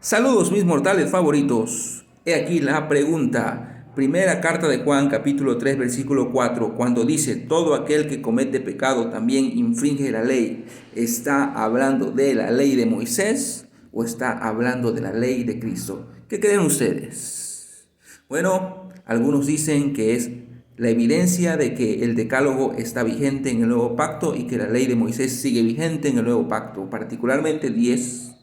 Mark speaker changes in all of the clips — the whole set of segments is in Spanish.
Speaker 1: Saludos mis mortales favoritos. He aquí la pregunta. Primera carta de Juan, capítulo 3, versículo 4, cuando dice, todo aquel que comete pecado también infringe la ley. ¿Está hablando de la ley de Moisés o está hablando de la ley de Cristo? ¿Qué creen ustedes? Bueno, algunos dicen que es la evidencia de que el decálogo está vigente en el nuevo pacto y que la ley de Moisés sigue vigente en el nuevo pacto, particularmente 10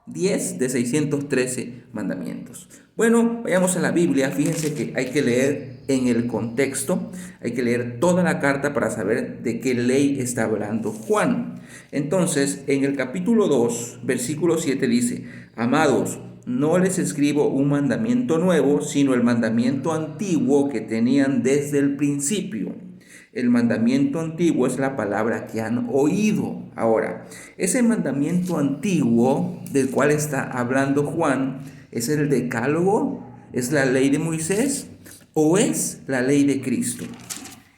Speaker 1: de 613 mandamientos. Bueno, vayamos a la Biblia. Fíjense que hay que leer en el contexto, hay que leer toda la carta para saber de qué ley está hablando Juan. Entonces, en el capítulo 2, versículo 7 dice, amados, no les escribo un mandamiento nuevo, sino el mandamiento antiguo que tenían desde el principio. El mandamiento antiguo es la palabra que han oído. Ahora, ese mandamiento antiguo del cual está hablando Juan, ¿es el decálogo? ¿Es la ley de Moisés? ¿O es la ley de Cristo?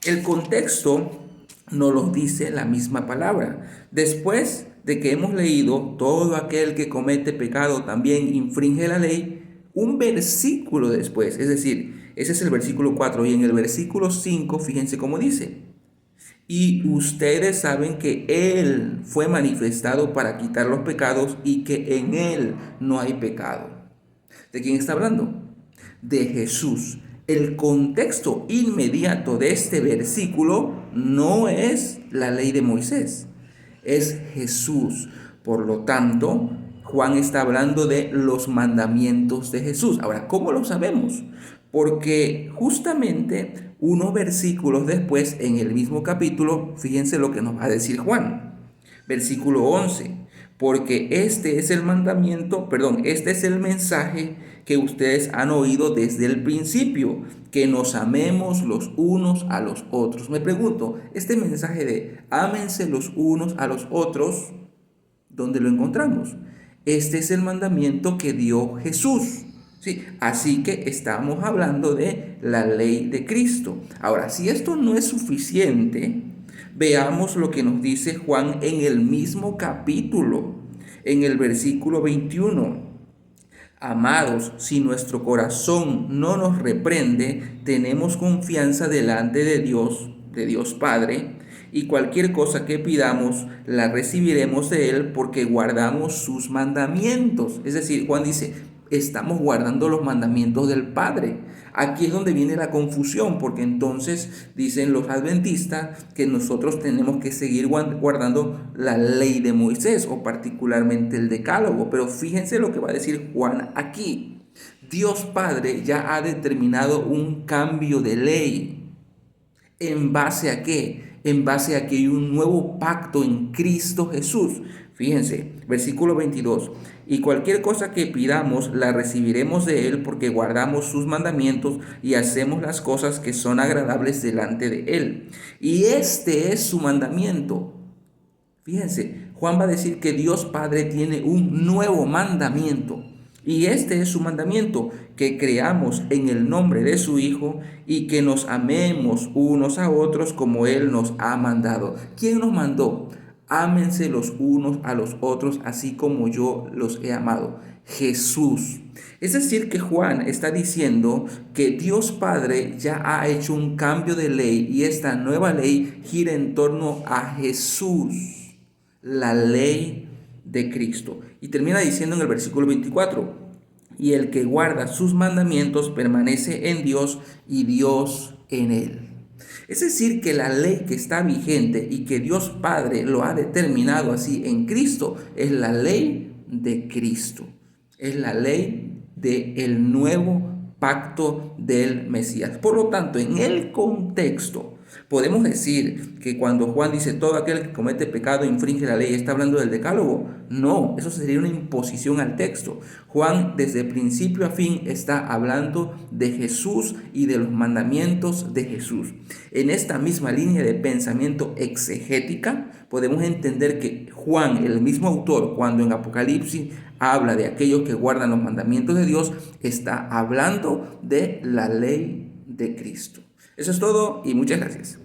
Speaker 1: El contexto nos lo dice la misma palabra. Después de que hemos leído, todo aquel que comete pecado también infringe la ley, un versículo después, es decir, ese es el versículo 4 y en el versículo 5, fíjense cómo dice. Y ustedes saben que Él fue manifestado para quitar los pecados y que en Él no hay pecado. ¿De quién está hablando? De Jesús. El contexto inmediato de este versículo no es la ley de Moisés, es Jesús. Por lo tanto, Juan está hablando de los mandamientos de Jesús. Ahora, ¿cómo lo sabemos? Porque justamente unos versículos después, en el mismo capítulo, fíjense lo que nos va a decir Juan. Versículo 11. Porque este es el mandamiento, este es el mensaje que ustedes han oído desde el principio, que nos amemos los unos a los otros. Me pregunto, este mensaje de ámense los unos a los otros, ¿dónde lo encontramos? Este es el mandamiento que dio Jesús. Sí, así que estamos hablando de la ley de Cristo. Ahora, si esto no es suficiente, veamos lo que nos dice Juan en el mismo capítulo, en el versículo 21. Amados, si nuestro corazón no nos reprende, tenemos confianza delante de Dios Padre, y cualquier cosa que pidamos la recibiremos de Él porque guardamos sus mandamientos. Es decir, Juan dice, estamos guardando los mandamientos del Padre. Aquí es donde viene la confusión, porque entonces dicen los adventistas que nosotros tenemos que seguir guardando la ley de Moisés o particularmente el decálogo. Pero fíjense lo que va a decir Juan aquí. Dios Padre ya ha determinado un cambio de ley. ¿En base a qué? En base a que hay un nuevo pacto en Cristo Jesús. Fíjense, versículo 22. Y cualquier cosa que pidamos la recibiremos de Él porque guardamos sus mandamientos y hacemos las cosas que son agradables delante de Él. Y este es su mandamiento. Fíjense, Juan va a decir que Dios Padre tiene un nuevo mandamiento. Y este es su mandamiento, que creamos en el nombre de su Hijo y que nos amemos unos a otros como Él nos ha mandado. ¿Quién nos mandó? Ámense los unos a los otros así como yo los he amado. Jesús. Es decir, que Juan está diciendo que Dios Padre ya ha hecho un cambio de ley y esta nueva ley gira en torno a Jesús, la ley de Cristo. Y termina diciendo en el versículo 24, y el que guarda sus mandamientos permanece en Dios y Dios en él. Es decir, que la ley que está vigente y que Dios Padre lo ha determinado así en Cristo es la ley de Cristo. Es la ley del nuevo pacto del Mesías. Por lo tanto, en el contexto, podemos decir que cuando Juan dice todo aquel que comete pecado infringe la ley, ¿está hablando del decálogo? No, eso sería una imposición al texto. Juan desde principio a fin está hablando de Jesús y de los mandamientos de Jesús. En esta misma línea de pensamiento exegética, podemos entender que Juan, el mismo autor, cuando en Apocalipsis habla de aquellos que guardan los mandamientos de Dios, está hablando de la ley de Cristo. Eso es todo y muchas gracias.